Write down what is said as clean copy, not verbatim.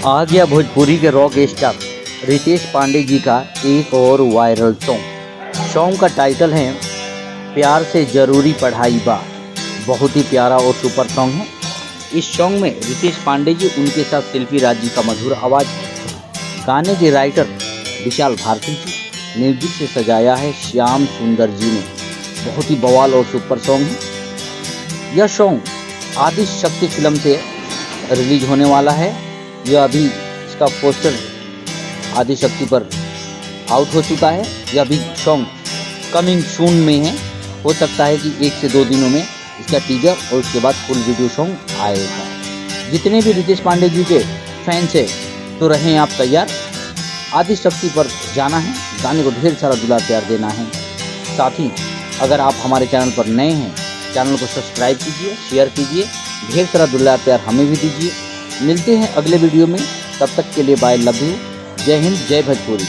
आ गया भोजपुरी के rock star Ritesh Pandey ji का एक और वायरल सॉन्ग का टाइटल है प्यार से ज़रूरी पढ़ाई बा। बहुत ही प्यारा और सुपर सॉन्ग है। इस सॉन्ग में रितेश पांडे जी उनके साथ शिल्पी राज जी का मधुर आवाज़, गाने के राइटर विशाल भारती जी, म्यूजिक से सजाया है श्याम सुंदर जी ने। बहुत ही बवाल और सुपर सॉन्ग है। यह सॉन्ग आदि शक्ति फिल्म से रिलीज होने वाला है। यह अभी इसका पोस्टर आदि शक्ति पर आउट हो चुका है। यह अभी सॉन्ग कमिंग सून में है। हो सकता है कि 1 से 2 दिनों में इसका टीजर और उसके बाद फुल वीडियो सॉन्ग आएगा। जितने भी रितेश पांडे जी के फैंस हैं तो रहें आप तैयार। आदि शक्ति पर जाना है, गाने को ढेर सारा दुलार प्यार देना है। साथ ही अगर आप हमारे चैनल पर नए हैं, चैनल को सब्सक्राइब कीजिए, शेयर कीजिए, ढेर सारा दुलार प्यार हमें भी दीजिए। मिलते हैं अगले वीडियो में, तब तक के लिए बाय, लव यू, जय हिंद, जय भोजपुरी।